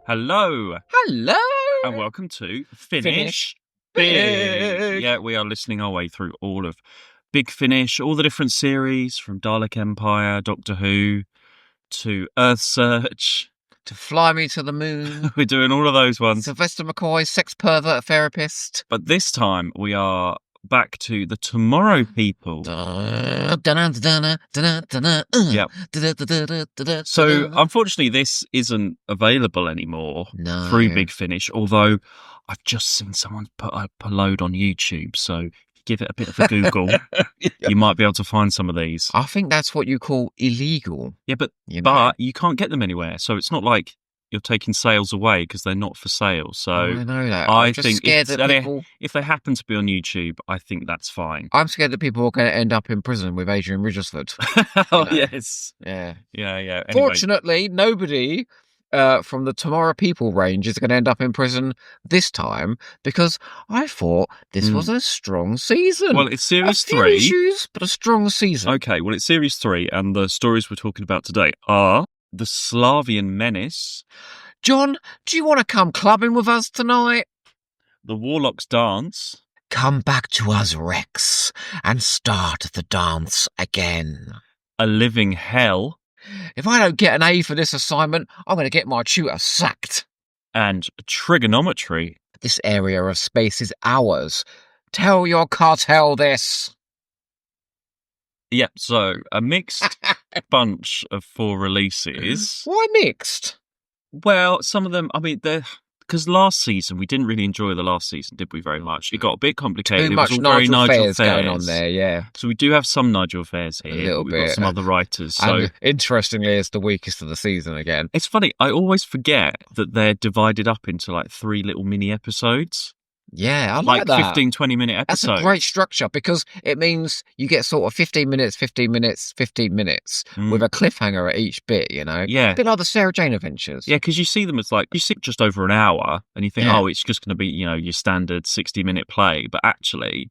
Hello. Hello. And welcome to Finish Big. Yeah, we are listening our way through all of Big Finish, all the different series from Dalek Empire, Doctor Who, to Earth Search. To Fly Me to the Moon. We're doing all of those ones. Sylvester McCoy, sex pervert therapist. But this time we are back to the Tomorrow People. Yep. So, unfortunately, this isn't available anymore through Big Finish, although I've just seen someone put up a load on YouTube, so if you give it a bit of a Google, you might be able to find some of these. I think that's what you call illegal. Yeah, but you can't get them anywhere, so it's not like you're taking sales away because they're not for sale. So I know that. I just think scared that people... if they happen to be on YouTube, I think that's fine. I'm scared that people are going to end up in prison with Adrian Ridgersford. Yes. Yeah. Anyway. Fortunately, nobody from the Tomorrow People range is going to end up in prison this time because I thought this was a strong season. Well, it's series 3. A few issues, but a strong season. Okay, well, it's series 3, and the stories we're talking about today are the Slarvian Menace. John, do you want to come clubbing with us tonight? The Warlock's Dance. Come back to us, Rex, and start the dance again. A Living Hell. If I don't get an A for this assignment, I'm going to get my tutor sacked. And Trigonometry. This area of space is ours. Tell your cartel this. Yep, so a mixed bunch of 4 releases. Why mixed? Well, some of them, I mean, because last season, we didn't really enjoy the last season, did we, very much? It got a bit complicated. Too much it was all Nigel very Fairs going on there, yeah. So we do have some Nigel Fairs here. A little We've bit. got some other writers. So and interestingly, it's the weakest of the season again. It's funny, I always forget that they're divided up into like 3 little mini episodes. Yeah, I like that. 15, 20-minute episodes. That's a great structure because it means you get sort of 15 minutes, 15 minutes, 15 minutes with a cliffhanger at each bit, you know? Yeah. A bit like the Sarah Jane Adventures. Yeah, because you see them as you see just over an hour and you think, it's just going to be, your standard 60-minute play. But actually,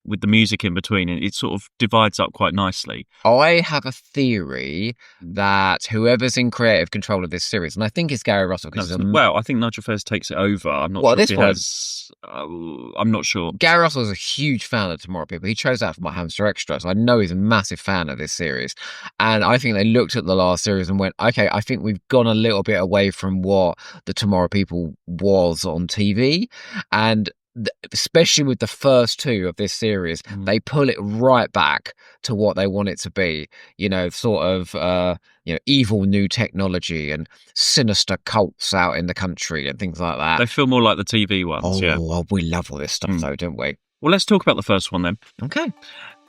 with the music in between, it sort of divides up quite nicely. I have a theory that whoever's in creative control of this series, and I think it's Gary Russell. Well, I think Nigel Fairs takes it over. I'm not sure if he has. I'm not sure. Gary Russell is a huge fan of Tomorrow People. He chose that for my Hamster Extra, so I know he's a massive fan of this series. And I think they looked at the last series and went, okay, I think we've gone a little bit away from what the Tomorrow People was on TV. And especially with the first 2 of this series, they pull it right back to what they want it to be, sort of evil new technology and sinister cults out in the country and things like that. They feel more like the TV ones. Oh, we love all this stuff though, don't we? Well, let's talk about the first one then. Okay.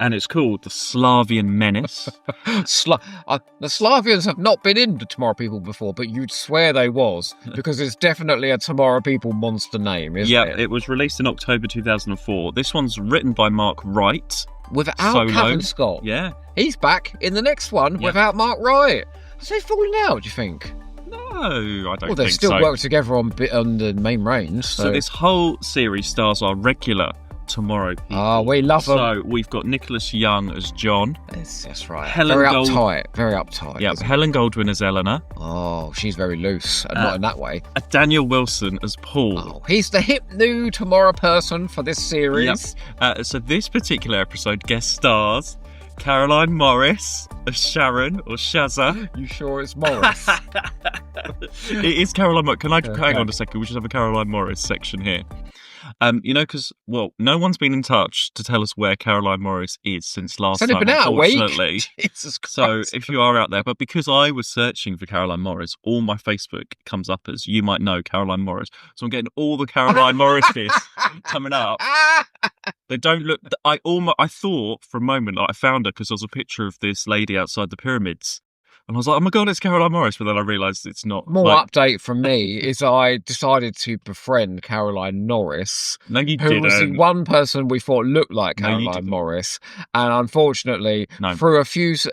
And it's called the Slarvian Menace. The Slarvians have not been into Tomorrow People before, but you'd swear they was, because it's definitely a Tomorrow People monster name, isn't it? Yeah, it was released in October 2004. This one's written by Mark Wright. Without Cavan Scott. Yeah. He's back in the next one without Mark Wright. Has they fallen out, do you think? No, I don't think so. Well, they still work together on the main range. So this whole series stars our regular Tomorrow People. Oh, we love them. So we've got Nicholas Young as John. That's right. Very uptight. Yeah, Helen Goldwyn as Eleanor. Oh, she's very loose, and not in that way. Daniel Wilson as Paul. Oh, he's the hip new Tomorrow person for this series. Yep. So this particular episode guest stars Caroline Morris as Sharon or Shazza. You sure it's Morris? It is Caroline Morris. Can I hang on a second? We should have a Caroline Morris section here. Because, no one's been in touch to tell us where Caroline Morris is since last time, been out unfortunately. A week. Jesus Christ. So if you are out there, but because I was searching for Caroline Morris, all my Facebook comes up as you might know Caroline Morris. So I'm getting all the Caroline Morris bits coming up. They don't look. I thought for a moment that I found her because there was a picture of this lady outside the pyramids. And I was like, oh my God, it's Caroline Morris. But then I realised it's not. More update from me is I decided to befriend Caroline Norris. No, you who didn't. was the one person we thought looked like Caroline Morris. And unfortunately, through a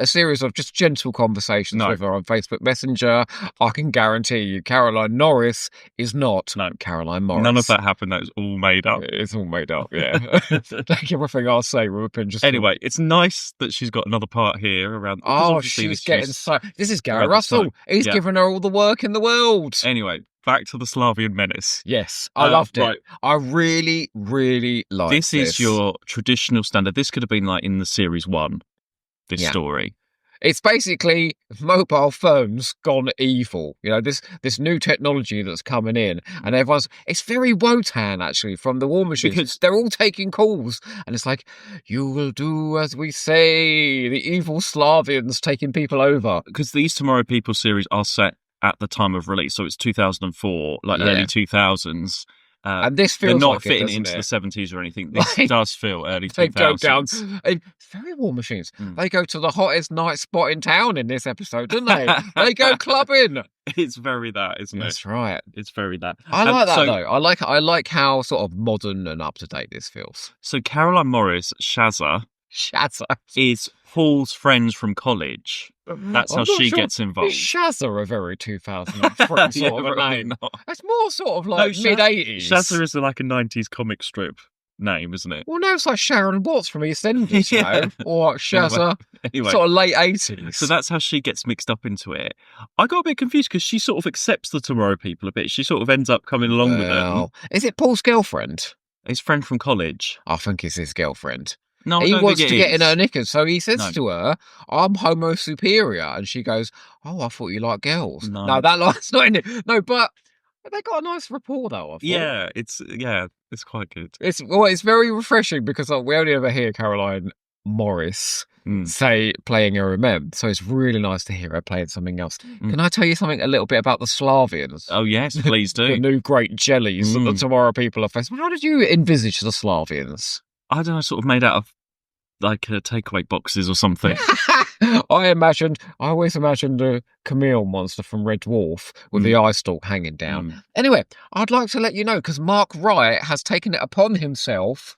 series of just gentle conversations with her on Facebook Messenger, I can guarantee you Caroline Norris is not Caroline Morris. None of that happened. That was all made up. It's all made up, yeah. Take everything I'll say with a pinch of salt. Anyway, it's nice that she's got another part here around. Oh, she's getting so... like, this is Gary Around this Russell. time. He's Yeah. given her all the work in the world. Anyway, back to the Slarvian Menace. Yes, I loved it. Right. I really, really liked This is your traditional standard. This could have been like in the series 1, this Yeah. story. It's basically mobile phones gone evil. You know, this new technology that's coming in, and it's very Wotan actually from the War Machines. Because- they're all taking calls, and it's like, you will do as we say. The evil Slarvians taking people over. Because these Tomorrow People series are set at the time of release, so it's 2004, like early 2000s. And this they're feels not like fitting it, into doesn't the 70s or anything. This Like, does feel early 2000s. They go down. It's very War Machines. They go to the hottest night spot in town in this episode, don't they? They go clubbing. It's very that, isn't it? That's right. It's very that. I like that though. I like how sort of modern and up to date this feels. So Caroline Morris, Shazza, Shazza is Paul's friends from college. That's how she gets involved. Is Shazza a very 2003 sort of a name? Not. It's more sort of like mid-80s. Shazza is like a 90s comic strip name, isn't it? Well, no, it's like Sharon Watts from EastEnders, you know? Or Shazza, anyway, sort of late 80s. So that's how she gets mixed up into it. I got a bit confused because she sort of accepts the Tomorrow People a bit. She sort of ends up coming along with them. Is it Paul's girlfriend? His friend from college. I think it's his girlfriend. No, he I don't wants think to it get is. in her knickers, so he says No. to her, "I'm homo superior," and she goes, "Oh, I thought you liked girls." No. That line's not in it. No, but they got a nice rapport though. I thought. Yeah, it's quite good. It's very refreshing because we only ever hear Caroline Morris say playing her mem, so it's really nice to hear her playing something else. Can I tell you something a little bit about the Slarvians? Oh yes, please do. The new great jellies that the Tomorrow People are facing. How did you envisage the Slarvians? I don't know, sort of made out of like takeaway boxes or something. I always imagined a Camille monster from Red Dwarf with the eye stalk hanging down. Anyway, I'd like to let you know, because Mark Wright has taken it upon himself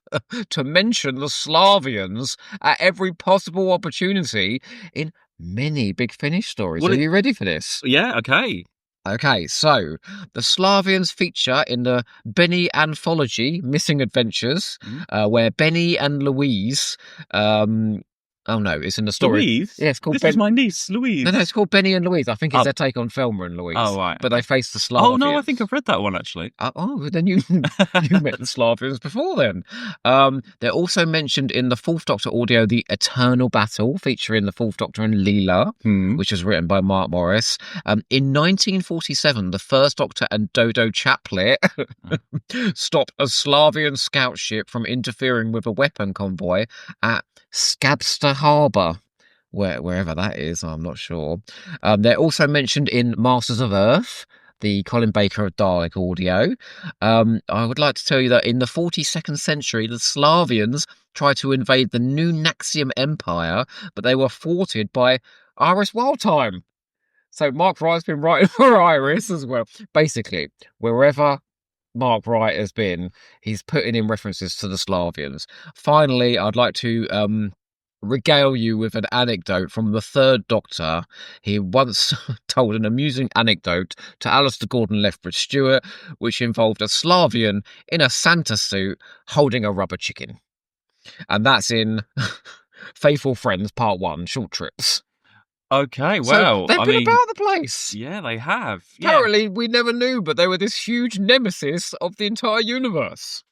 to mention the Slarvians at every possible opportunity in many Big Finish stories. Are you ready for this? Yeah, okay. Okay, so the Slarvians feature in the Benny anthology, Missing Adventures, where Benny and Louise, oh no, it's in the story. Louise? Yeah, it's called This is my niece, Louise. No, it's called Benny and Louise. I think it's their take on Thelma and Louise. Oh, right. But they face the Slarvians. Oh, no, I think I've read that one, actually. Then you met the Slarvians before then. They're also mentioned in the Fourth Doctor audio, The Eternal Battle, featuring the Fourth Doctor and Leela, which was written by Mark Morris. In 1947, the First Doctor and Dodo Chaplet stopped a Slarvian scout ship from interfering with a weapon convoy at Scabster Harbour. Wherever that is, I'm not sure. They're also mentioned in Masters of Earth, the Colin Baker of Dalek audio. I would like to tell you that in the 42nd century, the Slarvians tried to invade the new Naxium Empire, but they were thwarted by Iris Wildtime. So Mark Wright's been writing for Iris as well. Basically, wherever Mark Wright has been, he's putting in references to the Slarvians. Finally, I'd like to regale you with an anecdote from the Third Doctor. He once told an amusing anecdote to Alistair Gordon Lethbridge Stewart, which involved a Slarvian in a Santa suit holding a rubber chicken. And that's in Faithful Friends Part 1, Short Trips. Okay, well, so they've been about the place. Yeah, they have. Yeah. Apparently, we never knew, but they were this huge nemesis of the entire universe.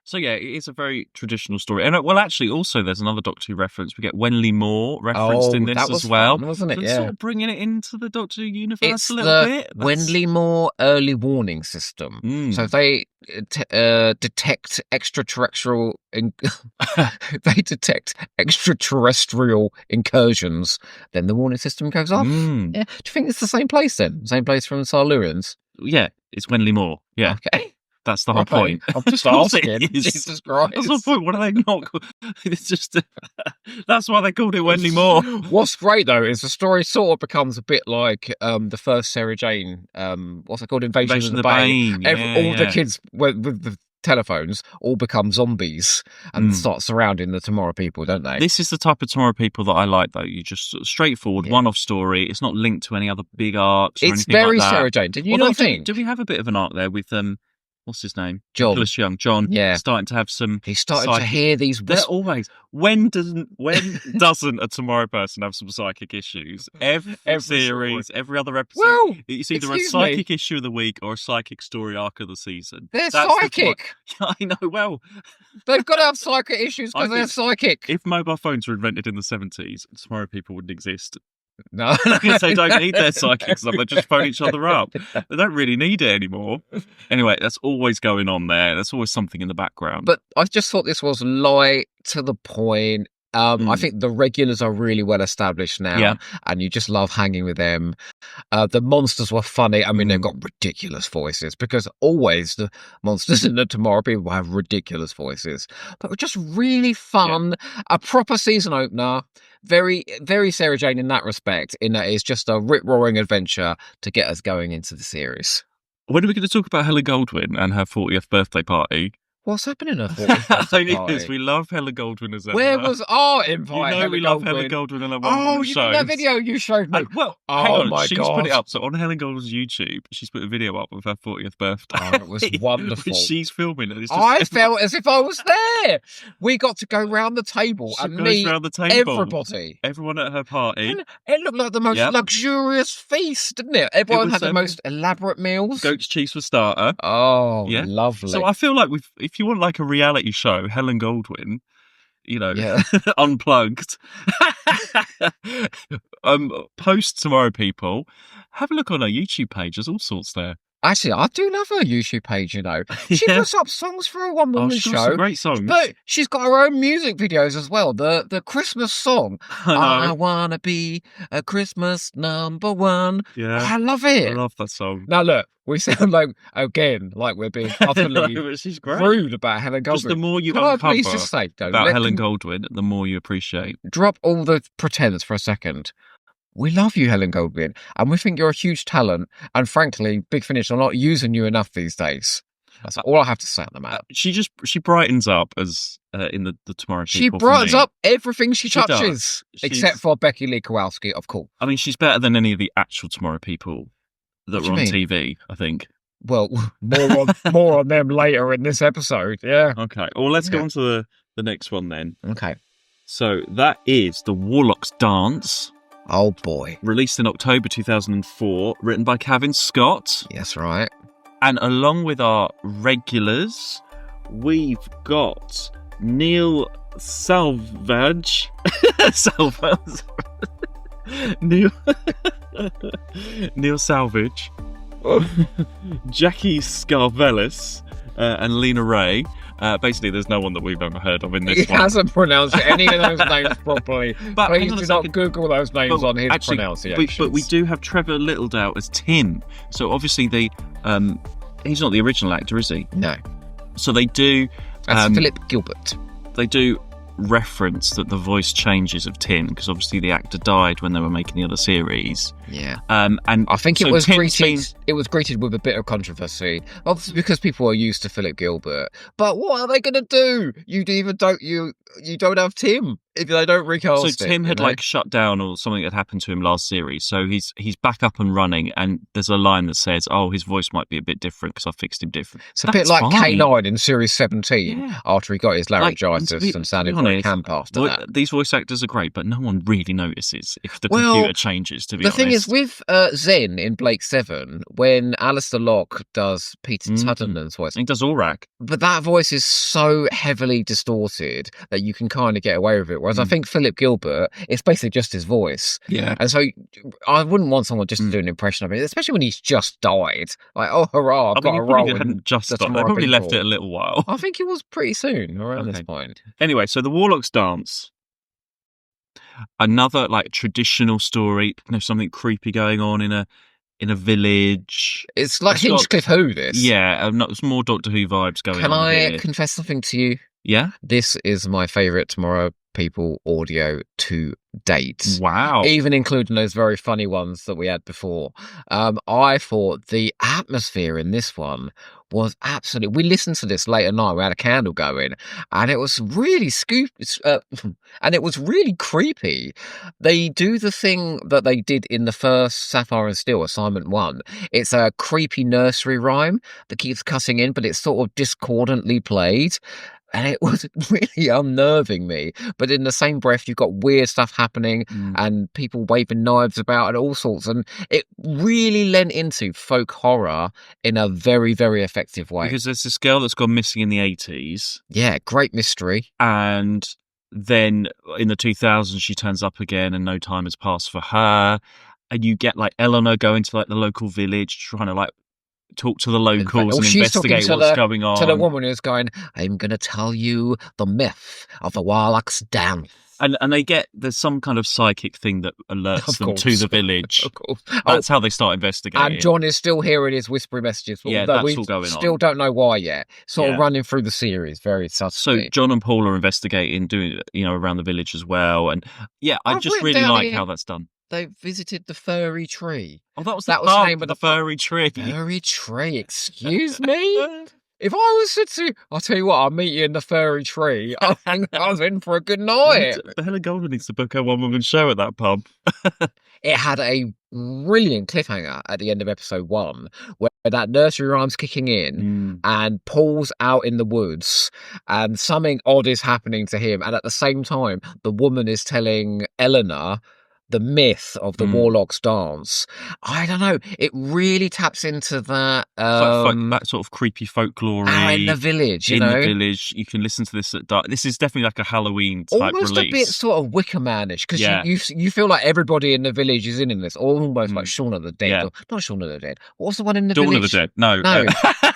So yeah, it is a very traditional story. And well, actually, also there's another Doctor Who reference. We get Wenley Moore referenced in this that was as well. Fun, wasn't it? So Yeah. sort of bringing it into the Doctor Who universe It's a little bit. the Wenley Moore early warning system. So they detect extraterrestrial incursions. Then the warning system goes off. Yeah. Do you think it's the same place then? Same place from the Silurians? Yeah, it's Wenley Moore. Yeah. Okay. That's the whole point. I'm just asking. Jesus Christ. That's the point. What are they not? It's just that's why they called it Wenley Moore. What's great though is the story sort of becomes a bit like the first Sarah Jane. What's it called? Invasion of the Bane. All the kids with the telephones all become zombies and start surrounding the Tomorrow People, don't they? This is the type of Tomorrow People that I like, though. You just sort of straightforward, one-off story. It's not linked to any other big arcs. Or it's anything very like that. Sarah Jane. Did you not think? Do we have a bit of an arc there with what's his name? John. Nicholas Young. John. Yeah. Starting to have some. He's starting to hear these. They're always. When doesn't a Tomorrow person have some psychic issues? Every series, every other episode. Well, it's either a psychic issue of the week or a psychic story arc of the season. They're psychic. I know. Well, they've got to have psychic issues because they're psychic. If mobile phones were invented in the 70s, Tomorrow people wouldn't exist. No, because they don't need their psychic stuff. They just phone each other up. They don't really need it anymore. Anyway, that's always going on there. There's always something in the background. But I just thought this was light, to the point. I think the regulars are really well established now, and you just love hanging with them. The monsters were funny. I mean, they've got ridiculous voices, because always the monsters in the Tomorrow People have ridiculous voices. But were just really fun. A proper season opener. Very, very Sarah Jane in that respect, in that it's just a rip-roaring adventure to get us going into the series. When are we going to talk about Helen Goldwyn and her 40th birthday party? What's happening at her 40th birthday party? We love Helen Goldwyn as Emma. Where was our invite? We love Helen Goldwyn and her one shows. That video you showed me. Hang on, she's put it up. So on Helen Goldwyn's YouTube, she's put a video up of her 40th birthday. Oh, it was wonderful. She's filming it. I felt as if I was there. We got to go round the table and meet everybody. Everyone at her party. And it looked like the most luxurious feast, didn't it? Everyone had the most elaborate meals. Goat's cheese for starter. Oh, lovely. So I feel like if you want like a reality show, Helen Goldwyn, unplugged, post Tomorrow People, have a look on her YouTube page. There's all sorts there. Actually, I do love her YouTube page, She puts up songs for a one-woman show. Some great songs. But she's got her own music videos as well. The Christmas song, I Wanna Be a Christmas #1. Yeah. I love it. I love that song. Now, look, we sound like we're being utterly rude about Helen Goldwyn. Just the more you uncover please just say, about Helen Goldwyn, the more you appreciate. Drop all the pretense for a second. We love you, Helen Goldwyn, and we think you're a huge talent. And frankly, Big Finish are not using you enough these days. That's all I have to say on the matter. She brightens up as in the Tomorrow People. She brightens up everything she touches, except for Becky Lee Kowalski, of course. I mean, she's better than any of the actual Tomorrow People that were on TV, I think. Well, more on them later in this episode, yeah. Okay, well, let's go on to the next one then. Okay. So that is The Warlock's Dance. Oh, boy. Released in October 2004, written by Cavan Scott. Yes, right. And along with our regulars, we've got Neil Salvage. Neil Salvage. Jackie Scarvelis and Lena Ray. Basically, there's no one that we've ever heard of in this one. He hasn't pronounced any of those names properly. But please do not Google those names on his pronunciations. But we do have Trevor Littledale as Tim. So obviously he's not the original actor, is he? No. So they do... That's Philip Gilbert. They do reference that the voice changes of Tim, because obviously the actor died when they were making the other series. Yeah. And I think it was greeted with a bit of controversy, obviously because people are used to Philip Gilbert. But what are they going to do? You don't have Tim if they don't recast it. So Tim had shut down, or something had happened to him last series. So he's back up and running, and there's a line that says, "Oh, his voice might be a bit different because I fixed him different." It's a bit like K9 in series 17 after he got his laryngitis and sounded very camp after that. These voice actors are great, but no one really notices if the computer changes. To be honest, the thing is with Zen in Blake 7, when Alistair Locke does Peter Tuddenham's voice, he does Aurak, but that voice is so heavily distorted that you can kind of get away with it. Whereas I think Philip Gilbert, it's basically just his voice. Yeah. And so I wouldn't want someone just to do an impression of it, especially when he's just died. Like, oh, hurrah, I've got a role. They probably left it a little while. I think it was pretty soon around this point. Anyway, so The Warlock's Dance. Another traditional story, something creepy going on in a village. It's like Hinchcliffe Who, this. Yeah, it's more Doctor Who vibes going on. Can I confess something to you? Yeah? This is my favourite Tomorrow People audio to date. Wow. Even including those very funny ones that we had before. I thought the atmosphere in this one was absolutely. We listened to this late at night. We had a candle going, and it was really and it was really creepy. They do the thing that they did in the first Sapphire and Steel assignment 1. It's a creepy nursery rhyme that keeps cutting in, but it's sort of discordantly played. And it was really unnerving me. But in the same breath, you've got weird stuff happening and people waving knives about and all sorts. And it really lent into folk horror in a very, very effective way. Because there's this girl that's gone missing in the 80s. Yeah, great mystery. And then in the 2000s, she turns up again and no time has passed for her. And you get like Eleanor going to like the local village, trying to like talk to the locals and investigate what's going on. To the woman who's going, I'm going to tell you the myth of the Warlock's dance. And there's some kind of psychic thing that alerts them to the village. Of course. That's how they start investigating. And John is still hearing his whispery messages. Yeah, that's we all going on. Still don't know why yet. Sort of running through the series very subtly. So John and Paul are investigating, doing around the village as well. And yeah, I just really like how that's done. They visited the furry tree. Oh, that was the name of the furry tree. Furry tree, excuse me? If I was to, I'll tell you what, I'll meet you in the furry tree. I think I was in for a good night. The Helen Golden needs to book her one-woman show at that pub. It had a brilliant cliffhanger at the end of episode 1, where that nursery rhyme's kicking in and Paul's out in the woods and something odd is happening to him. And at the same time, the woman is telling Eleanor the myth of the Warlock's dance. I don't know. It really taps into that. That sort of creepy folklore. In the village, in the village. You can listen to this at dark. This is definitely like a Halloween type almost release. A bit sort of Wicker Man-ish, because you feel like everybody in the village is in this, almost like Shaun of the Dead. Yeah. Not Shaun of the Dead. What's the one in the Dawn village? of the Dead. No.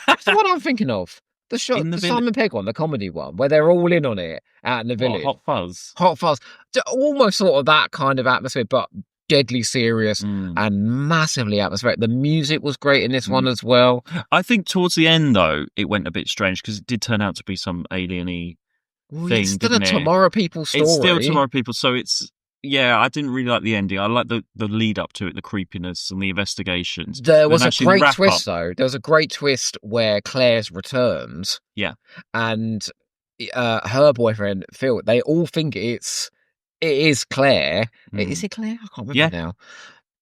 What's the one I'm thinking of? The Simon Pegg one, the comedy one, where they're all in on it out in the village. Hot Fuzz. Hot Fuzz. Almost sort of that kind of atmosphere, but deadly serious and massively atmospheric. The music was great in this one as well. I think towards the end, though, it went a bit strange because it did turn out to be some alien-y thing, It's still a Tomorrow People story. It's still Tomorrow People, so it's... Yeah, I didn't really like the ending. I like the lead up to it, the creepiness and the investigations. There was a great twist, though. There was a great twist where Claire's returns. Yeah. And her boyfriend, Phil, they all think it is Claire. Is it Claire? I can't remember now.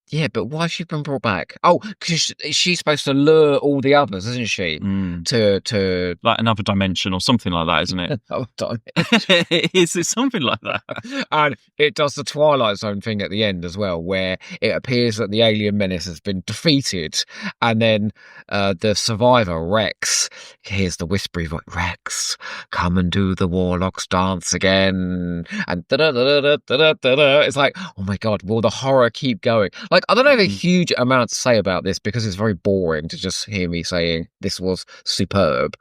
Yeah, but why has she been brought back? Oh, because she's supposed to lure all the others, isn't she? To like another dimension or something like that, isn't it? Oh, dimension. Is it something like that? And it does the Twilight Zone thing at the end as well, where it appears that the alien menace has been defeated, and then the survivor Rex hears the whispery voice, Rex, come and do the Warlock's dance again, and it's like, oh my god, will the horror keep going? Like, I don't have a huge amount to say about this because it's very boring to just hear me saying this was superb.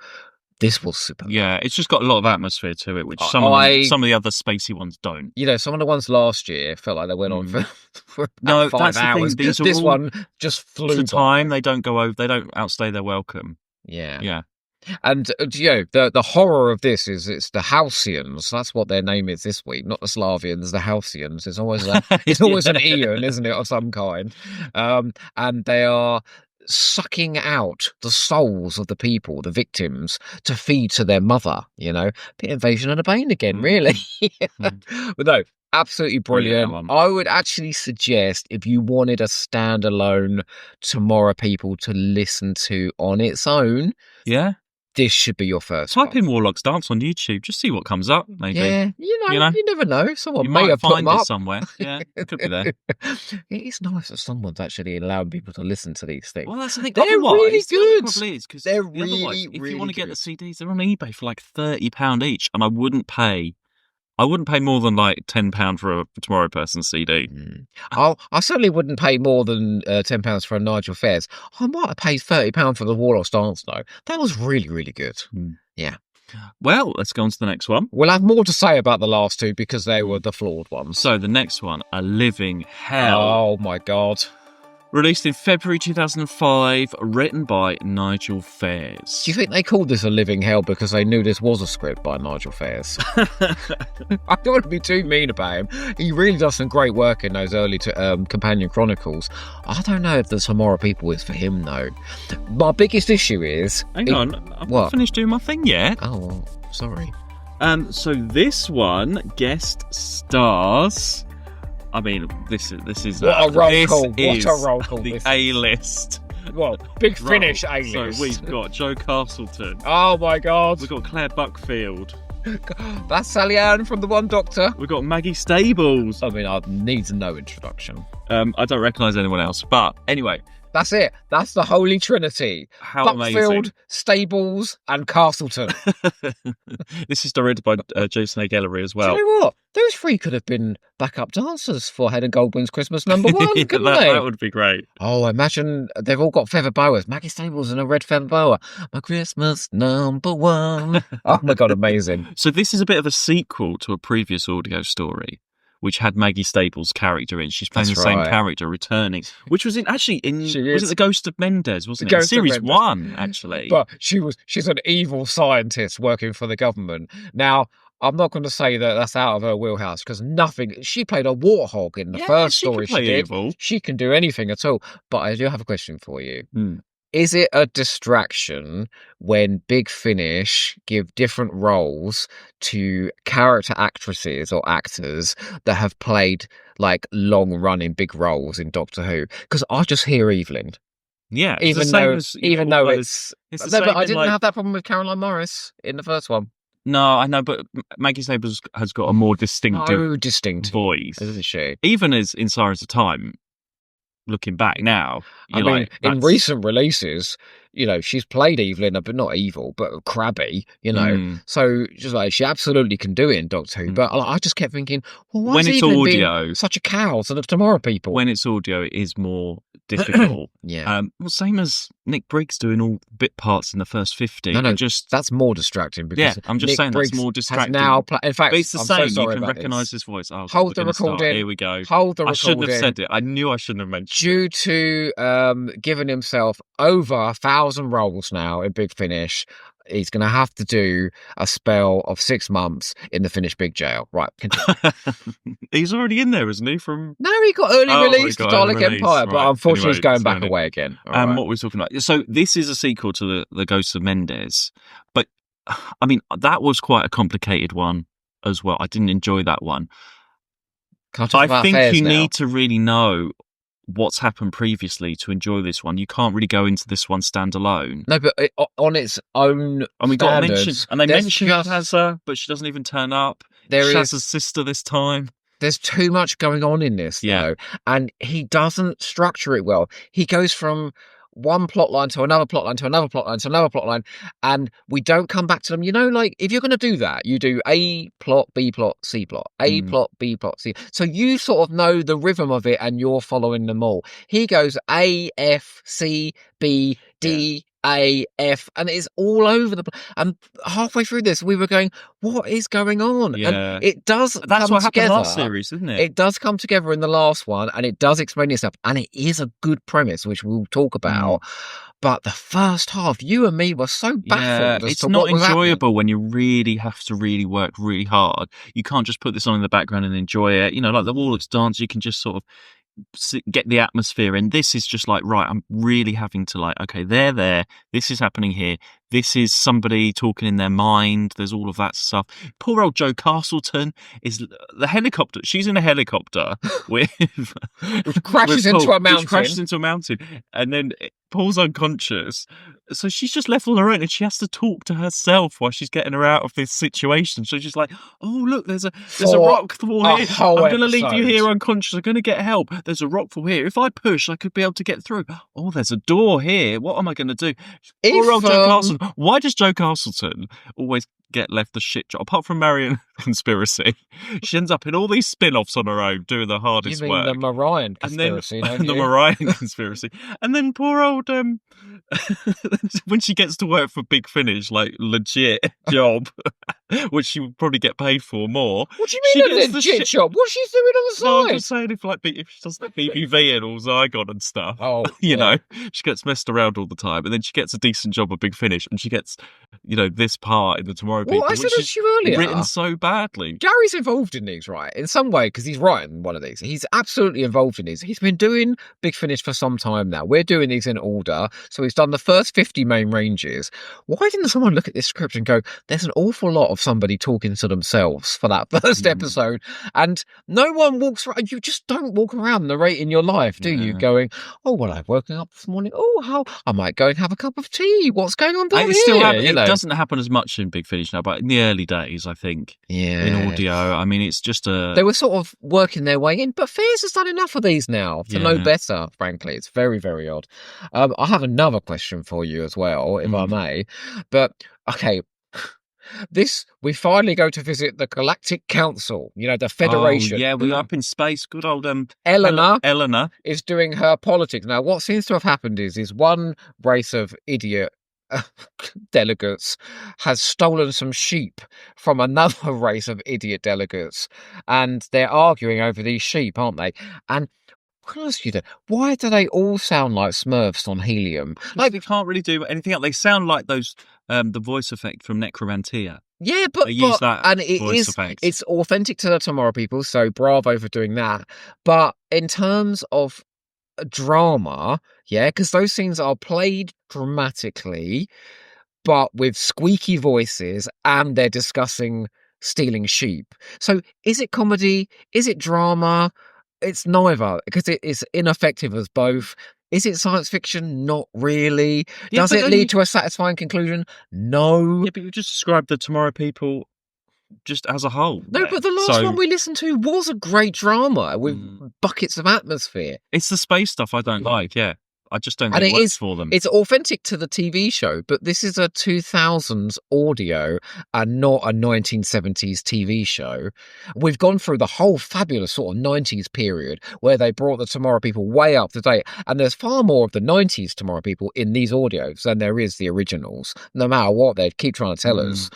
This was superb. Yeah, it's just got a lot of atmosphere to it, which some of the other spacey ones don't. You know, some of the ones last year felt like they went on for about 5 hours. This one just flew by. Time, they don't go over, they don't outstay their welcome. Yeah. Yeah. And the horror of this is it's the Halcyons. That's what their name is this week, not the Slarvians, the Halcyons. It's always an Ian, isn't it, of some kind. And they are sucking out the souls of the people, the victims, to feed to their mother. Bit Invasion of the Bane again, really. But no. Absolutely brilliant. I would actually suggest, if you wanted a standalone Tomorrow People to listen to on its own, this should be your first. Type in Warlock's Dance on YouTube, just see what comes up, maybe. Yeah, you never know. Someone may have find put them it up somewhere. Yeah, it could be there. It is nice that someone's actually allowing people to listen to these things. Well, that's the thing. They're really good. They're really, if you want to get the CDs, they're on eBay for like £30 each, and I wouldn't pay more than like £10 for a Tomorrow Person CD. I certainly wouldn't pay more than £10 for a Nigel Fairs. I might have paid £30 for the Warlock's Dance, though. That was really, really good. Yeah. Well, let's go on to the next one. We'll have more to say about the last two because they were the flawed ones. So the next one, A Living Hell. Oh, my God. Released in February 2005, written by Nigel Fairs. Do you think they called this a living hell because they knew this was a script by Nigel Fairs? I don't want to be too mean about him. He really does some great work in those early Companion Chronicles. I don't know if the Tomorrow People is for him, though. My biggest issue is... Hang on, I've not finished doing my thing yet. Oh, well, sorry. So this one guest stars... I mean, this is what a roll call! What a roll call! The A-list. Well, Big Finish A-list. So we've got Joe Castleton. Oh my God! We've got Claire Buckfield. That's Sally Ann from The One Doctor. We've got Maggie Stables. I mean, I needs no introduction. I don't recognise anyone else, but anyway. That's it. That's the Holy Trinity. How Buckfield, amazing. Stables, and Castleton. This is directed by Jason A. Gellery as well. Do you know what? Those three could have been backup dancers for Helen Goldwyn's Christmas #1, couldn't they? That would be great. Oh, imagine they've all got feather boas. Maggie Stables in a red feather boa. My Christmas #1. Oh my God, amazing. So this is a bit of a sequel to a previous audio story, which had Maggie Stables' character in. She's playing the same character, returning, which was was it The Ghost of Mendez, wasn't it? Series 1, actually. But she's an evil scientist working for the government. Now, I'm not going to say that that's out of her wheelhouse because she played a warthog in the first story she did. Evil. She can do anything at all. But I do have a question for you. Is it a distraction when Big Finish give different roles to character actresses or actors that have played like long-running big roles in Doctor Who? Because I just hear Evelyn. Yeah, even though it's no, but I didn't have that problem with Caroline Morris in the first one. No, I know, but Maggie Stables has got a more distinctive voice, isn't she? Even as in Sirens of Time. Looking back now, in recent releases, she's played Evelyn, but not evil, but crabby, So just like she absolutely can do it in Doctor Who. But I just kept thinking, well, why is Evelyn being such a cow to the Tomorrow People? When it's audio, it is more difficult. Yeah. Same as Nick Briggs doing all bit parts in the first 50. No, that's more distracting. Because I'm just saying that's more distracting. In fact, but it's the same. So you can recognise his voice. Oh, hold the recording. Here we go. Hold the recording. I shouldn't have said it. I knew I shouldn't have mentioned it. Due to giving himself over 1,000 roles now in Big Finish, he's going to have to do a spell of 6 months in the Finnish Big Jail. Right, continue. He's already in there, isn't he? No, he got early release to Dalek Empire, but unfortunately he's going back away again. What we're talking about. So this is a sequel to the Ghosts of Mendez, but I mean that was quite a complicated one as well. I didn't enjoy that one. I think you need to really know what's happened previously to enjoy this one. You can't really go into this one standalone. No, but on its own and we got mentioned, and they mentioned just... Shazza, but she doesn't even turn up. Shazza's sister this time. There's too much going on in this, though, and he doesn't structure it well. He goes from one plot line to another plot line to another plot line to another plot line, and we don't come back to them. Like if you're going to do that, you do A plot, B plot, C plot, A plot, B plot, C. So you sort of know the rhythm of it, and you're following them all. He goes A, F, C, B, D. A, F, and it's all over the place. And halfway through this, we were going, what is going on? Yeah. And it does That's come what happened together. Last series, isn't it? It does come together in the last one, and it does explain itself, and it is a good premise, which we'll talk about. But the first half, you and me were so baffled. It's not enjoyable when you really have to really work really hard. You can't just put this on in the background and enjoy it. Like the Warlock's dance, you can just sort of get the atmosphere, and this is just like, right, I'm really having to okay, they're there, this is happening here, this is somebody talking in their mind, there's all of that stuff. Poor old Joe Castleton is the helicopter, she's in a helicopter with crashes into a mountain. Crashes into a mountain, and then Paul's unconscious, so she's just left on her own, and she has to talk to herself while she's getting her out of this situation. So she's like, oh look, there's a rock wall here, I'm going to leave you here unconscious, I'm going to get help, there's a rock wall here, if I push I could be able to get through, oh there's a door here, what am I going to do? Poor old Joe Castleton. Why does Joe Castleton always get left the shit job? Apart from Marion Conspiracy, she ends up in all these spin-offs on her own doing the hardest work. You mean the Marion Conspiracy, and then the Marion Conspiracy, and then poor old when she gets to work for Big Finish, like legit job, which she would probably get paid for more. What do you She mean a gets the legit job? What's she doing on No, I'm the just side? saying if she does the BBV and all Zygon and stuff, Oh, you yeah. know, she gets messed around all the time, and then she gets a decent job at Big Finish, and she gets, this part in the Tomorrow Well, I People, said which it is to you earlier. written so badly. Gary's involved in these, right? In some way, because he's writing one of these. He's absolutely involved in these. He's been doing Big Finish for some time now. We're doing these in order. So he's done the first 50 main ranges. Why didn't someone look at this script and go, there's an awful lot of somebody talking to themselves for that first episode? And no one walks around. You just don't walk around narrating your life, do you? Yeah. Going, oh, well, I've woken up this morning. Oh, how I might go and have a cup of tea. What's going on down It here? still it doesn't happen as much in Big Finish now, but in the early days, I think, Yeah. in audio, I mean, it's just They were sort of working their way in, but Fears has done enough of these now to know better, frankly. It's very, very odd. I have another question for you as well, if I may. But, okay, we finally go to visit the Galactic Council, the Federation. Oh, yeah, we're up in space. Good old Eleanor is doing her politics. Now, what seems to have happened is one race of idiot delegates has stolen some sheep from another race of idiot delegates, and they're arguing over these sheep, aren't they? And can I ask you why do they all sound like Smurfs on helium? Like, they can't really do anything else. They sound like those the voice effect from Necromantia. Yeah, but they use that and it's authentic to the Tomorrow People, so bravo for doing that. But in terms of drama, because those scenes are played dramatically, but with squeaky voices, and they're discussing stealing sheep. So is it comedy? Is it drama? It's neither, because it is ineffective as both. Is it science fiction? Not really. Does it lead to a satisfying conclusion? No. Yeah, but you just described the Tomorrow People just as a whole. No, but the last one we listened to was a great drama with buckets of atmosphere. It's the space stuff I don't like, yeah. I just don't think it works for them. It's authentic to the TV show, but this is a 2000s audio and not a 1970s TV show. We've gone through the whole fabulous sort of 90s period where they brought the Tomorrow People way up to date, and there's far more of the 90s Tomorrow People in these audios than there is the originals, no matter what they keep trying to tell us.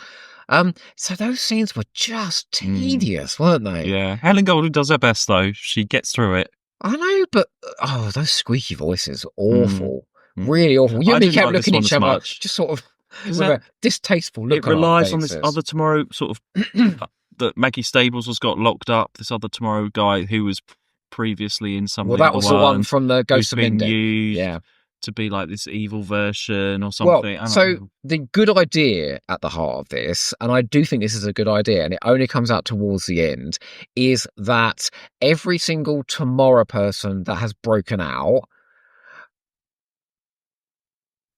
So those scenes were just tedious, weren't they? Yeah. Helen Golding does her best, though. She gets through it. I know, but those squeaky voices, awful. Really awful. You and me kept looking at each other, just sort of with a distasteful look. It relies on this other Tomorrow sort of that Maggie Stables has got locked up. This other Tomorrow guy who was previously in something. Well, that was the one from the Ghost of Inde. Yeah. To be like this evil version or something. Well, so the good idea at the heart of this, and I do think this is a good idea, and it only comes out towards the end, is that every single Tomorrow person that has broken out.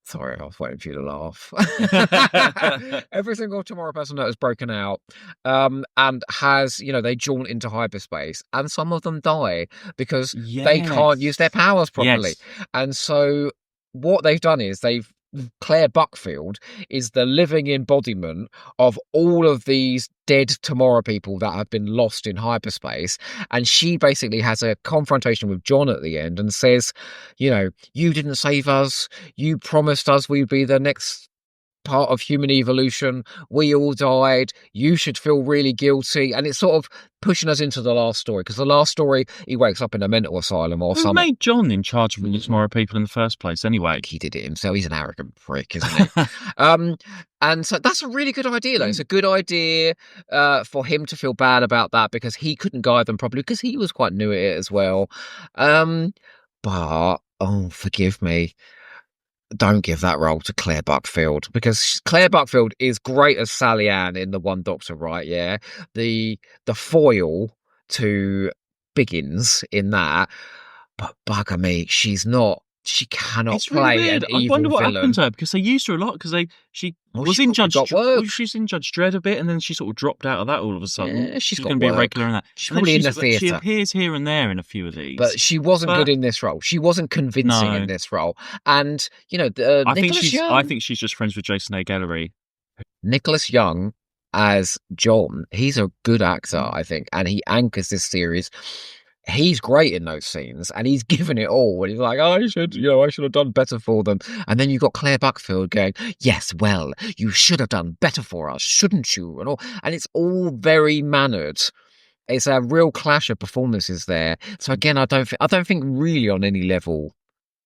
Sorry, I was waiting for you to laugh. Every single Tomorrow person that has broken out and has, they jaunt into hyperspace, and some of them die because they can't use their powers properly. Yes. And so what they've done is Claire Buckfield is the living embodiment of all of these dead Tomorrow People that have been lost in hyperspace, and she basically has a confrontation with John at the end and says, you didn't save us, you promised us we'd be the next part of human evolution, we all died, you should feel really guilty. And it's sort of pushing us into the last story, because the last story, he wakes up in a mental asylum or something. Who made John in charge of the Tomorrow People in the first place anyway? He did it himself. He's an arrogant prick, isn't he? And so that's a really good idea, though. It's a good idea for him to feel bad about that, because he couldn't guide them properly, because he was quite new at it as well. But forgive me, don't give that role to Claire Buckfield, because Claire Buckfield is great as Sally Ann in The One Doctor, right? Yeah, the foil to Biggins in that, but bugger me, she's not. She cannot play an evil villain. I wonder what happened to her, because they used her a lot, because she was in Judge Dredd a bit, and then she sort of dropped out of that all of a sudden. Yeah, she's going to be a regular in that. She's probably in the theatre. She appears here and there in a few of these, but she wasn't good in this role. She wasn't convincing in this role. And I think she's just friends with Jason A. Gallery. Nicholas Young as John, he's a good actor, I think, and he anchors this series he's great in those scenes, and he's given it all. And he's like, I should have done better for them. And then you've got Claire Buckfield going, yes, well, you should have done better for us, shouldn't you? And all, and it's all very mannered. It's a real clash of performances there. So again, I don't think really on any level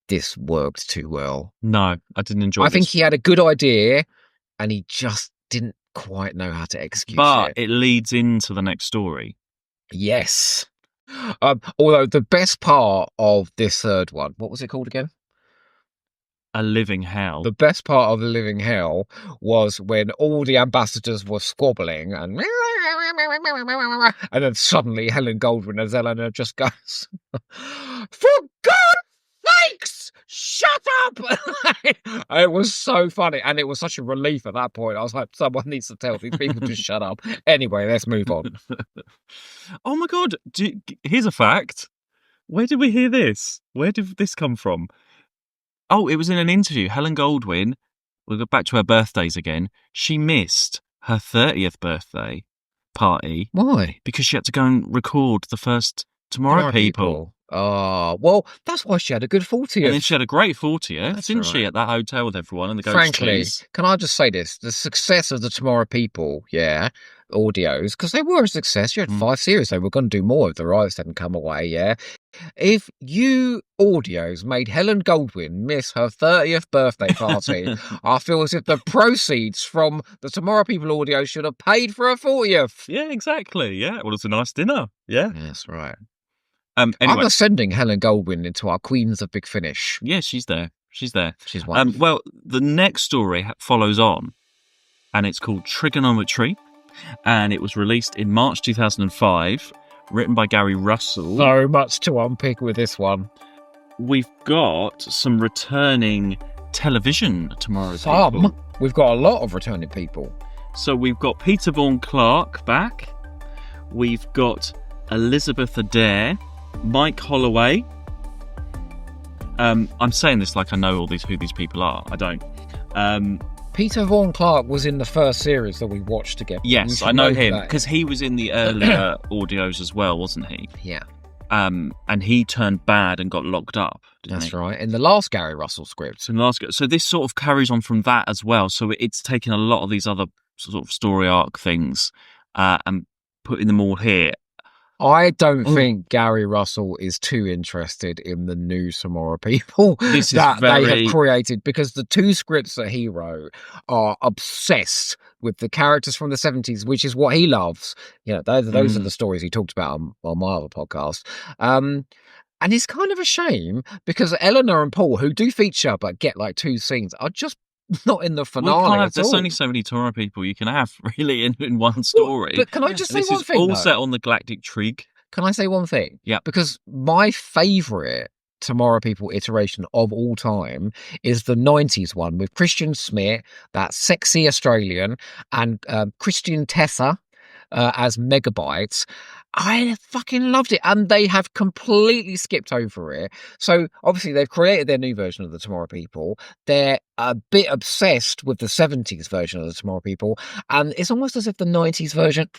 this worked too well. No, I didn't enjoy I this. think he had a good idea, and he just didn't quite know how to execute But it. it leads into the next story. Yes. Although the best part of this third one, what was it called again? A Living Hell. The best part of the Living Hell was when all the ambassadors were squabbling and then suddenly Helen Goldwyn as Eleanor just goes, for God's sakes, shut up! It was so funny, and it was such a relief at that point. I was like, someone needs to tell these people to shut up. Anyway, let's move on. Oh my God. Here's a fact. Where did we hear this? Where did this come from? Oh, it was in an interview. Helen Goldwyn, we'll go back to her birthdays again. She missed her 30th birthday party. Why? Because she had to go and record the first Tomorrow People. Oh, well, that's why she had a good 40th. And then she had a great 40th, That's didn't she, right. at that hotel with everyone and the ghost Frankly, trees? can I just say this? The success of the Tomorrow People, audios, because they were a success. You had 5 series. They were going to do more if the rights hadn't come away, If you audios made Helen Goldwyn miss her 30th birthday party, I feel as if the proceeds from the Tomorrow People audio should have paid for her 40th. Yeah, exactly. Yeah, well, it's a nice dinner. Yeah. That's right. Anyway. I'm ascending Helen Goldwyn into our Queens of Big Finish. Yeah, she's there. She's wonderful. Well, the next story follows on, and it's called Trigonometry, and it was released in March 2005, written by Gary Russell. So much to unpick with this one. We've got some returning television Tomorrow People. We've got a lot of returning people. So we've got Peter Vaughan Clark back. We've got Elizabeth Adair, Mike Holloway. I'm saying this like I know who these people are. I don't. Peter Vaughan Clark was in the first series that we watched together. Yes, I know him because he was in the earlier audios as well, wasn't he? Yeah. And he turned bad and got locked up. That's right. In the last Gary Russell script. So this sort of carries on from that as well. So it's taken a lot of these other sort of story arc things and putting them all here. I don't think Gary Russell is too interested in the new Tomorrow People they have created, because the 2 scripts that he wrote are obsessed with the characters from the 70s, which is what he loves. Those are the stories he talked about on my other podcast. And it's kind of a shame because Eleanor and Paul, who do feature but get like 2 scenes, are just not in the finale. There's only so many Tomorrow People you can have really in one story. But can I just say one thing? This is all set on the Galactic Trig. Can I say one thing? Yeah. Because my favourite Tomorrow People iteration of all time is the 90s one with Christian Smith, that sexy Australian, and Christian Tessa as Megabytes. I fucking loved it, and they have completely skipped over it. So obviously they've created their new version of the Tomorrow People. They're a bit obsessed with the 70s version of the Tomorrow People, and it's almost as if the 90s version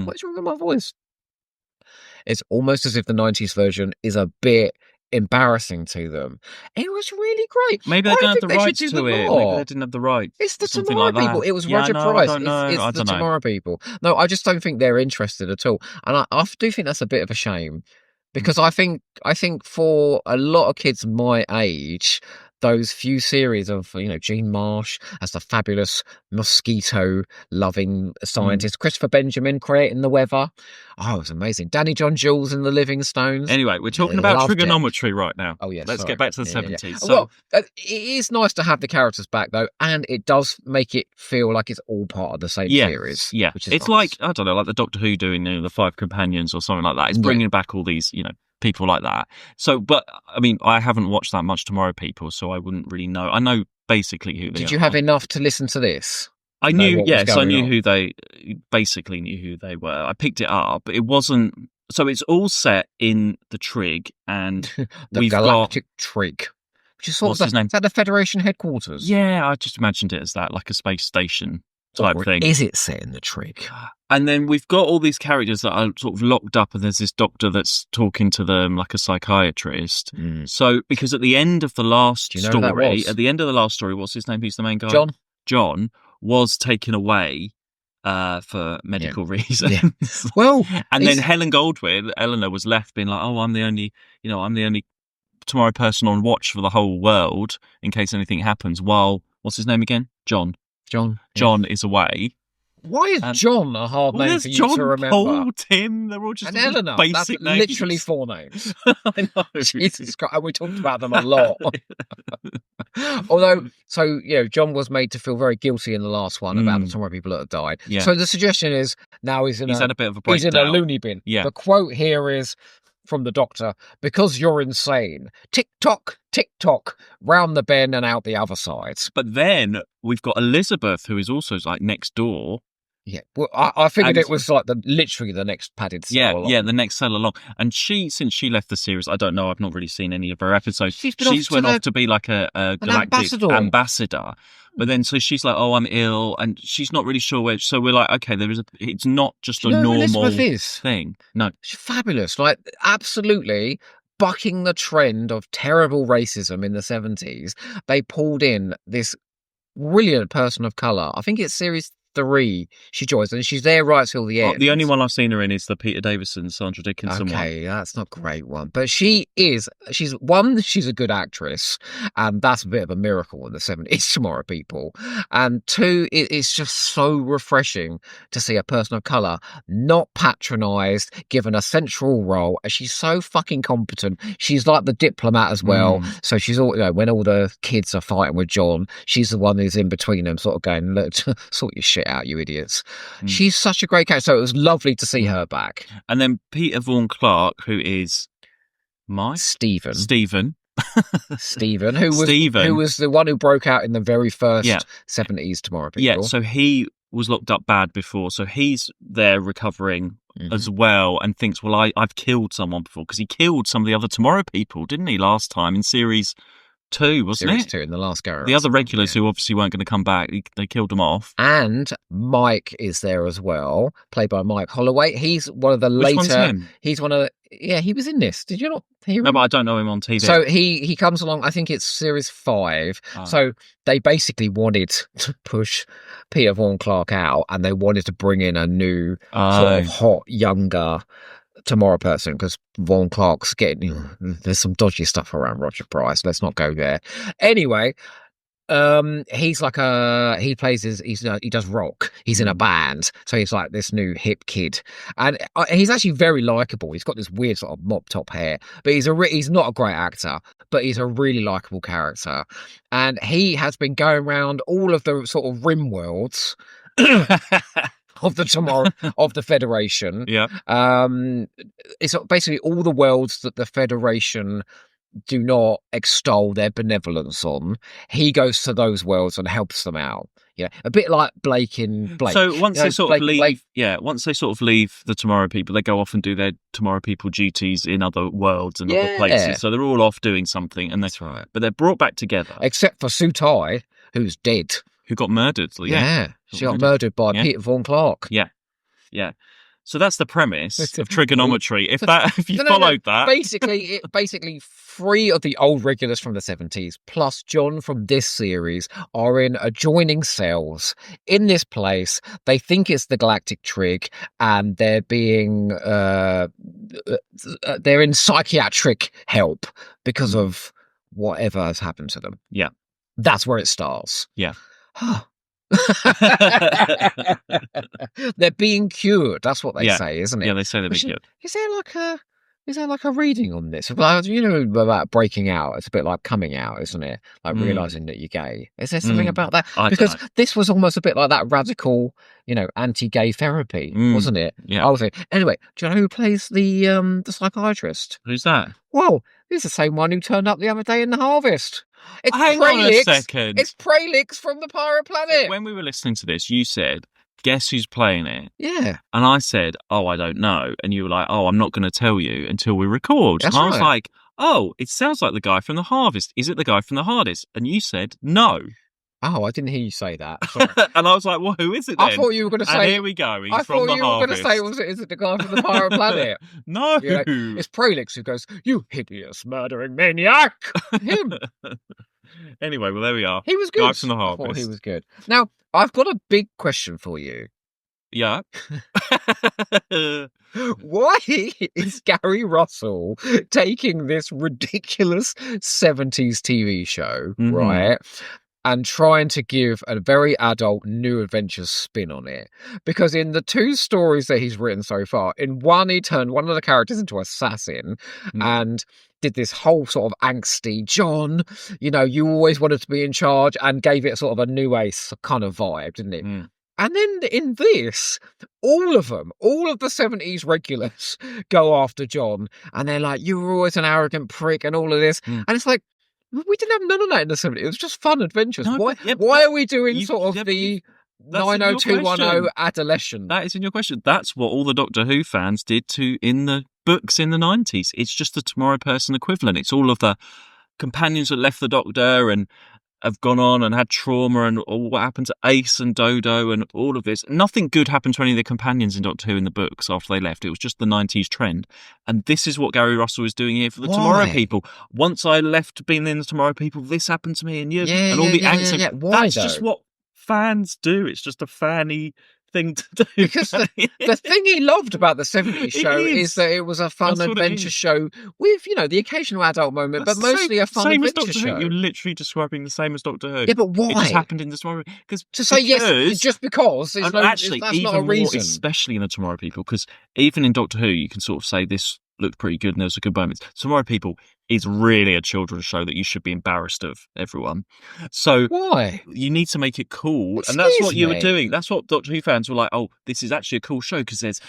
what's wrong with my voice? It's almost as if the 90s version is a bit embarrassing to them. It was really great. Maybe they don't have the rights to it. Maybe they didn't have the rights. It's the Tomorrow People. It was Roger Price. It's the Tomorrow People. No, I just don't think they're interested at all. And I do think that's a bit of a shame. Because I think for a lot of kids my age, those few series of, Jean Marsh as the fabulous mosquito-loving scientist, Christopher Benjamin creating the weather. Oh, it was amazing. Danny John Jules in the Livingstones. Anyway, we're talking about trigonometry right now. Oh, yes. Let's get back to the 70s. Yeah. So, it is nice to have the characters back, though, and it does make it feel like it's all part of the same series. Yeah, which is it's nice. like, I don't know, like the Doctor Who doing the 5 Companions or something like that. It's bringing back all these, people like that. So, but I mean, I haven't watched that much Tomorrow People, so I wouldn't really know. I know basically who they are. Did you have enough to listen to this? I knew, I knew who they were. I picked it up. It wasn't, so it's all set in the Trig, and the Galactic Trig. Which is what's his name? Is that the Federation headquarters? Yeah, I just imagined it as that, like a space station. type Or thing. is it set in the Trig? And then we've got all these characters that are sort of locked up, and there's this doctor that's talking to them like a psychiatrist. So, because at the end of the last Do you know who that story, what's his name? He's the main guy. John Was taken away for medical reasons. Yeah. Well, and then Helen Goldwyn, Eleanor, was left being like, "Oh, I'm the only tomorrow person on watch for the whole world in case anything happens." While what's his name again? John is away. Why is John a hard name for you John, to remember? Paul, Tim, they're all just and Eleanor, basic that's names. literally 4 names. I know. Jesus Christ, and we talked about them a lot. Although, John was made to feel very guilty in the last one about the Tomorrow people that have died. Yeah. So the suggestion is now he's had a bit of a breakdown. He's in a loony bin. Yeah. The quote here is from the doctor: "Because you're insane. Tick tock, round the bend and out the other side." But then we've got Elizabeth, who is also like next door. Yeah, well, I figured it was like literally the next padded cell along. The next cell along. And since she left the series, I don't know, I've not really seen any of her episodes. She's went off to be like a galactic ambassador. But then, so she's like, "Oh, I'm ill," and she's not really sure where. So we're like, okay, it's not just a normal thing. No, she's fabulous. Like, absolutely bucking the trend of terrible racism in the 70s. They pulled in this brilliant person of colour. I think it's series 3 she joins, and she's there right till the end. The only one I've seen her in is the Peter Davison, Sandra Dickinson one. Okay, that's not a great one. But she's a good actress, and that's a bit of a miracle in the 70s, Tomorrow people. And 2, it's just so refreshing to see a person of colour not patronised, given a central role, and she's so fucking competent. She's like the diplomat as well. So she's all, when all the kids are fighting with John, she's the one who's in between them, sort of going, "Look, sort your shit out, you idiots." She's such a great character, so it was lovely to see her back. And then Peter Vaughan Clark, who is Stephen, who was the one who broke out in the very first 70s Tomorrow people. Yeah, so he was locked up bad before, so he's there recovering as well, and thinks, well, I've killed someone before, because he killed some of the other Tomorrow people, didn't he, last time in series 2, wasn't it? Series 2 in the last go. The other regulars who obviously weren't going to come back, they killed them off. And Mike is there as well, played by Mike Holloway. He's one of the later. Which one's him? He's one of. He was in this. Did you not hear him? No, but I don't know him on TV. So he comes along. I think it's series 5. So they basically wanted to push Peter Vaughan Clark out, and they wanted to bring in a new sort of hot, younger Tomorrow person, because Vaughan Clark's getting there's some dodgy stuff around Roger Price. Let's not go there. Anyway, he does rock. He's in a band, so he's like this new hip kid, and he's actually very likable. He's got this weird sort of mop top hair, but he's not a great actor, but he's a really likable character, and he has been going around all of the sort of rim worlds of the Federation. Yeah. It's basically all the worlds that the Federation do not extol their benevolence on. He goes to those worlds and helps them out. Yeah, a bit like Blake in Blake. So once they sort of leave the Tomorrow people, they go off and do their Tomorrow people duties in other worlds and other places. So they're all off doing something, and that's right. But they're brought back together, except for Sutai, who's dead. Who got murdered? She got murdered by Peter Vaughan Clark. Yeah. So that's the premise of Trigonometry. If you followed that, basically 3 of the old regulars from the 70s plus John from this series are in adjoining cells in this place. They think it's the Galactic Trig, and they're in psychiatric help because of whatever has happened to them. Yeah, that's where it starts. Yeah. They're being cured. That's what they say, isn't it? Yeah, they say they're being cured. Is there like a reading on this? About breaking out. It's a bit like coming out, isn't it? Like realizing that you're gay. Is there something about that? Because this was almost a bit like that radical, anti-gay therapy, wasn't it? Yeah. I was like, anyway, do you know who plays the psychiatrist? Who's that? Well, he's the same one who turned up the other day in The Harvest. Hang on a second. It's Pralix from the Pirate Planet. When we were listening to this, you said, "Guess who's playing it?" Yeah. And I said, "Oh, I don't know." And you were like, "Oh, I'm not going to tell you until we record." That's and I was like, "Oh, it sounds like the guy from The Harvest. Is it the guy from The Hardest?" And you said, "No." Oh, I didn't hear you say that. Sorry. And I was like, well, who is it then? I thought you were going to And say. here we go. He's I from thought the you were going to Harvest. say, is it the guy from the Pirate Planet? No. You know, it's Prolix who goes, "You hideous murdering maniac!" Him. Anyway, well, there we are. He was good. Guy from the I thought Harvest. he was good. Now, I've got a big question for you. Yeah. Why is Gary Russell taking this ridiculous 70s TV show, Mhm. right, and trying to give a very adult New Adventures spin on it? Because in the 2 stories that he's written so far, in one, he turned one of the characters into assassin and did this whole sort of angsty John, you always wanted to be in charge, and gave it sort of a New Ace kind of vibe, didn't it? And then in this, all of the 70s regulars go after John, and they're like, "You were always an arrogant prick," and all of this. And it's like, we didn't have none of that in the 70s. It was just fun adventures. No, why are we doing sort of the that's in your 90210 question. adolescent? That is in your question. That's what all the Doctor Who fans did in the books in the 90s. It's just the Tomorrow Person equivalent. It's all of the companions that left the Doctor and have gone on and had trauma, and what happened to Ace and Dodo and all of this. Nothing good happened to any of the companions in Doctor Who in the books after they left. It was just the 90s trend. And this is what Gary Russell is doing here for the Tomorrow People. Once I left being in the Tomorrow People, this happened to me and you. And all the angst. Yeah. Why, that's though? just what fans do. It's just a fanny thing to do. Because the thing he loved about the 70s show is that it was a fun adventure show with, the occasional adult moment, but mostly a fun adventure show. You're literally describing the same as Doctor Who. Yeah, but why? It just happened in the Tomorrow People. Yes, just because. That's even not a reason. More, especially in the Tomorrow People, because even in Doctor Who, you can sort of say this looked pretty good and there was a good moments. Tomorrow People is really a children's show that you should be embarrassed of, everyone. So why? You need to make it cool. And that's what you were doing. That's what Doctor Who fans were like, oh, this is actually a cool show because there's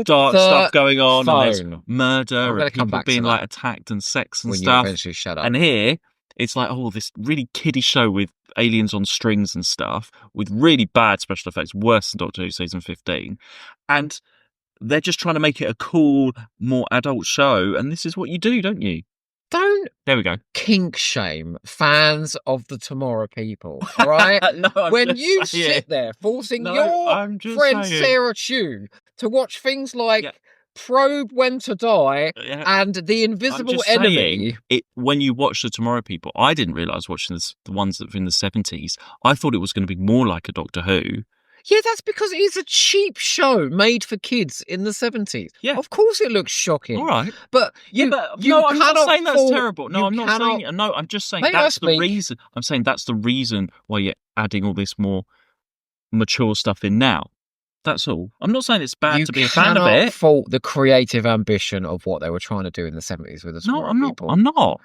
dark stuff going on and there's murder and people being like attacked and sex and stuff. You eventually shut up. And here it's like, oh, this really kiddie show with aliens on strings and stuff with really bad special effects, worse than Doctor Who season 15. And they're just trying to make it a cool, more adult show. And this is what you do, don't you? There we go. Kink shame fans of the Tomorrow People, all right? When you sit there forcing your friend Sarah Chu to watch things like Probe When to Die and The Invisible Enemy. When you watch the Tomorrow People, I didn't realise watching the ones that were in the 70s, I thought it was going to be more like a Doctor Who. Yeah, that's because it is a cheap show made for kids in the 70s. Yeah. Of course it looks shocking. All right. But I'm not saying that's terrible. No, I'm not saying it. No, I'm just saying that's the reason. I'm saying that's the reason why you're adding all this more mature stuff in now. That's all. I'm not saying it's bad to be a fan of it. You cannot fault the creative ambition of what they were trying to do in the 70s with the Tomorrow People. I'm not.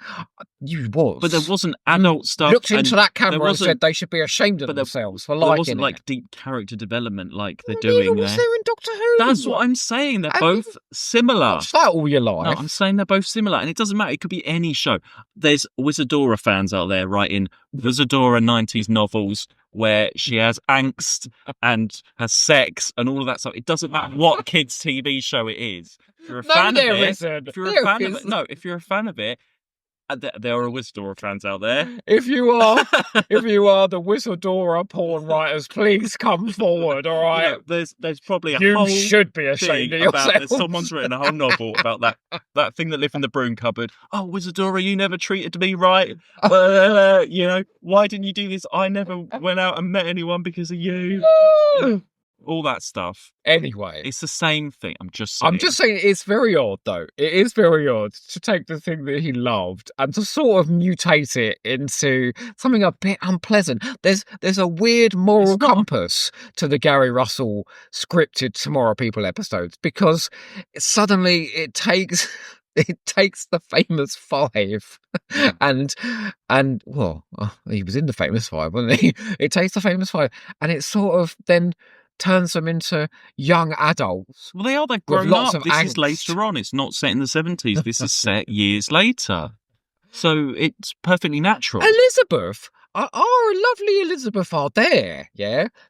You was. But there wasn't adult stuff. Looked into that camera and said they should be ashamed of themselves for liking it. There wasn't like deep character development like they're doing there. Was there in Doctor Who? That's what I'm saying. They're both similar. Watch that all your life. No, I'm saying they're both similar. And it doesn't matter. It could be any show. There's Wizardora fans out there writing Wizardora 90s novels where she has angst and has sex and all of that stuff. It doesn't matter what kids' TV show it is. If you're a fan of it, if you're a fan of it, there are Wizardora fans out there. If you are the Wizardora porn writers, please come forward. All right. There's probably you should be ashamed of yourself. Someone's written a whole novel about that thing that lived in the broom cupboard. Oh, Wizardora, you never treated me right. Why didn't you do this? I never went out and met anyone because of you. All that stuff. Anyway, it's the same thing. I'm just saying it's very odd, though. It is very odd to take the thing that he loved and to sort of mutate it into something a bit unpleasant. There's a weird moral compass to the Gary Russell scripted Tomorrow People episodes because suddenly it takes the famous five and he was in the famous five, wasn't he? It takes the famous five and it sort of then turns them into young adults. Well, they've grown up. This is later on. It's not set in the 70s. This is set years later. So it's perfectly natural. Elizabeth, our lovely Elizabeth Ardare,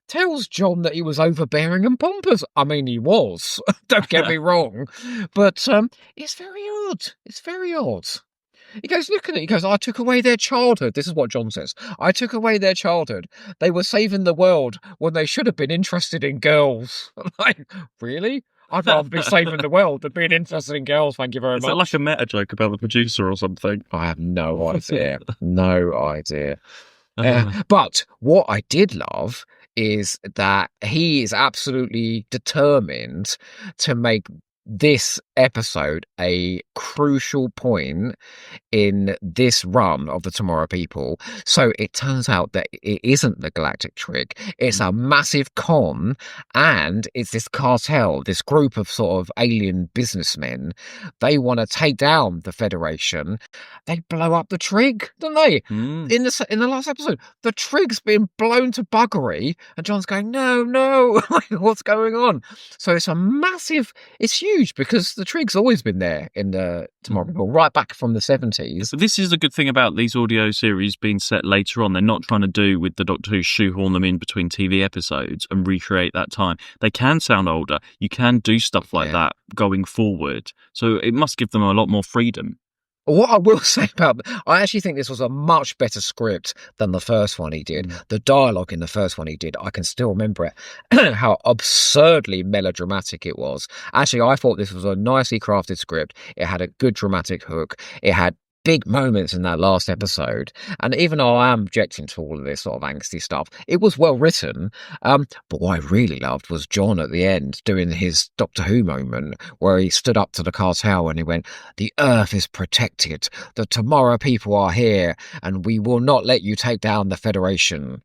tells John that he was overbearing and pompous. I mean, he was. Don't get me wrong. But it's very odd. It's very odd. He goes, look at it. He goes, I took away their childhood. This is what John says. I took away their childhood. They were saving the world when they should have been interested in girls. I'm like, really? I'd rather be saving the world than being interested in girls. Thank you very much. Is that like a meta joke about the producer or something? I have no idea. No idea. But what I did love is that he is absolutely determined to make this episode a crucial point in this run of the Tomorrow People. So it turns out that it isn't the Galactic Trig. It's a massive con, and it's this cartel, this group of sort of alien businessmen. They want to take down the Federation. They blow up the Trig, don't they? In the last episode, the Trig's been blown to buggery, and John's going, no, what's going on? So it's a massive, it's huge, because the Trig's always been there in the Tomorrow People, right back from the 70s. So this is a good thing about these audio series being set later on. They're not trying to do with the Doctor Who, shoehorn them in between TV episodes and recreate that time. They can sound older. You can do stuff like that going forward. So it must give them a lot more freedom. What I will say about, I actually think this was a much better script than the first one he did. The dialogue in the first one he did, I can still remember it, how absurdly melodramatic it was. Actually, I thought this was a nicely crafted script. It had a good dramatic hook. It had big moments in that last episode, and even though I am objecting to all of this sort of angsty stuff, it was well written. But what I really loved was John at the end doing his Doctor Who moment where he stood up to the cartel and he went, "The Earth is protected, the Tomorrow People are here, and we will not let you take down the Federation."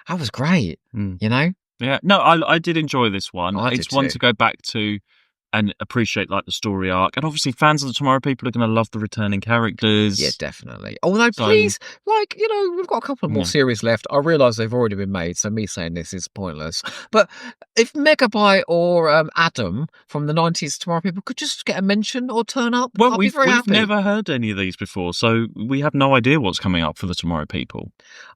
That was great. You know? Yeah, no, I did enjoy this one. It's one to go back to and appreciate like the story arc, and obviously fans of the Tomorrow People are going to love the returning characters. Yeah, definitely. Although, please, like, you know, we've got a couple more series left. I realise they've already been made, so me saying this is pointless. But if Megabyte or Adam from the 90s Tomorrow People could just get a mention or turn up, well, I'll be very happy. We've never heard any of these before, so we have no idea what's coming up for the Tomorrow People.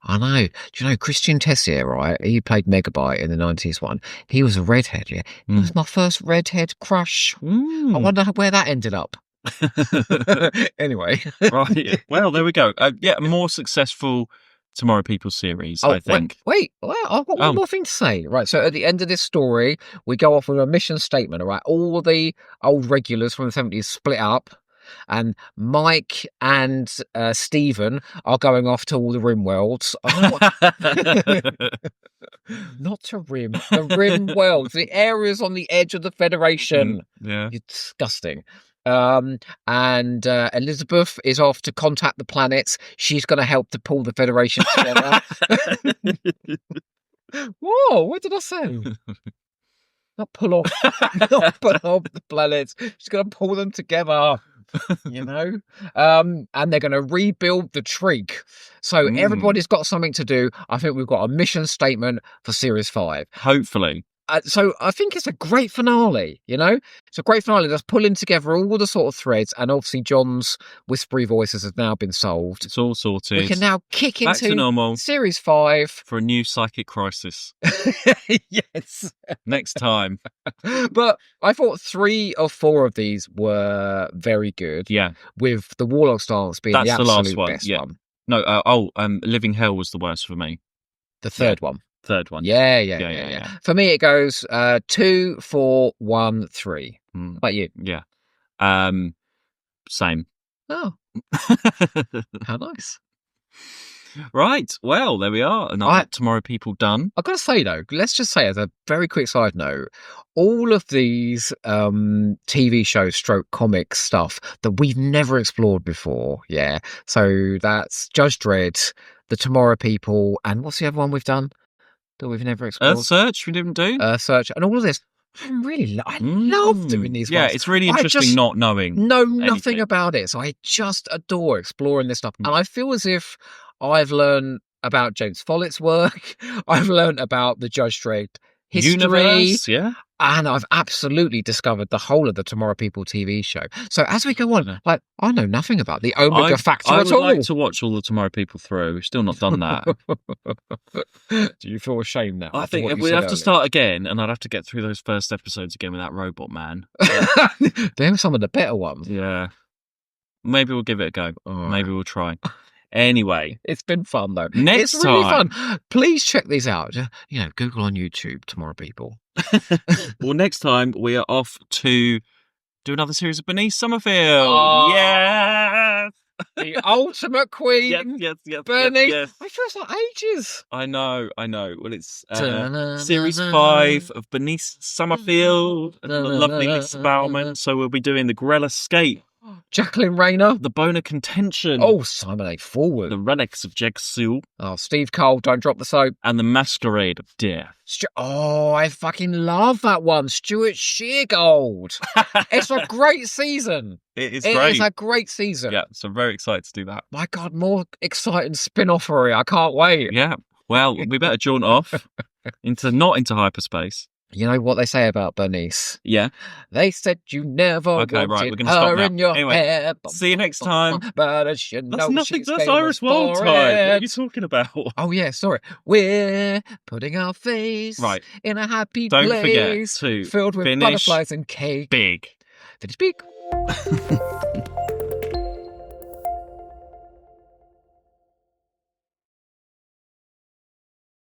I know. Do you know Christian Tessier, right? He played Megabyte in the 90s one. He was a redhead, yeah. He was my first redhead crush. I wonder where that ended up. Anyway. Right. Well, there we go. Yeah, a more successful Tomorrow People series, I think. Wait. Well, I've got one more thing to say. Right. So at the end of this story, we go off with a mission statement. All right. All the old regulars from the 70s split up. And Mike and Stephen are going off to all the rim worlds. Not to rim, the rim worlds, the areas on the edge of the Federation. Yeah, you're disgusting. And Elizabeth is off to contact the planets. She's going to help to pull the Federation together. Whoa, what did I say? Not pull off the planets. She's going to pull them together. You know, and they're going to rebuild the Trig. So everybody's got something to do. I think we've got a mission statement for Series 5. Hopefully. So I think it's a great finale, you know? It's a great finale that's pulling together all the sort of threads, and obviously John's whispery voices have now been solved. It's all sorted. We can now kick back into to normal. Series 5. For a new psychic crisis. Yes. Next time. But I thought 3 or 4 of these were very good. Yeah. With the Warlock stance being the absolute last one. best one. No, Living Hell was the worst for me. The third one. Third one. Yeah. For me, it goes 2, 4, 1, 3. How about you? Yeah. Same. Oh. How nice. Right. Well, there we are. Another Tomorrow People done. I've got to say, though, let's just say as a very quick side note, all of these TV shows stroke comic stuff that we've never explored before. Yeah. So that's Judge Dredd, the Tomorrow People, and what's the other one we've done that we've never explored? Earth Search we didn't do. Earth Search, and all of this. I love doing these ones. Yeah, it's really interesting not knowing. Know nothing about it. So I just adore exploring this stuff. And I feel as if I've learned about James Follett's work. I've learned about the Judge Dredd history. Universe, yeah. And I've absolutely discovered the whole of the Tomorrow People TV show. So as we go on, like, I know nothing about the Omega Factor at all. I would like to watch all the Tomorrow People through. We've still not done that. Do you feel ashamed now? I think we'd have to start again, and I'd have to get through those first episodes again with that robot man. They were some of the better ones. Yeah. Maybe we'll give it a go. All right. Maybe we'll try. Anyway, It's been fun though. Next it's really time- fun. Please check these out. Google on YouTube Tomorrow People. well, next time we are off to do another series of Bernice Summerfield. Oh. Yes! The ultimate queen. Yes. Bernice. Yes. It feels like ages. I know. Well, it's Da-na-na-na. series 5 of Bernice Summerfield and the lovely Lisa Bauman. So we'll be doing the Grell Escape, Jacqueline Rayner. the Bone of Contention, Oh, Simon A. Forward. the Relics of Jigsaw, Oh, Steve Cole, Don't Drop the Soap. and the Masquerade of Death. Oh, I fucking love that one. Stuart Sheargold. It's a great season. It is It great. is a great season. Yeah, so I'm very excited to do that. My God, more exciting spin-offery. I can't wait. Yeah. Well, we better jaunt off not into hyperspace. You know what they say about Bernice? Yeah. They said you never Okay, right, wanted we're gonna stop her now. in your Anyway, hair. see you next time. But as you That's know, nothing. she's That's famous Irish Wild for Time. What are it. you talking about? Oh yeah, sorry. We're putting our face Right. in a happy Don't forget place to filled with finish butterflies and cake. Big. Finish big.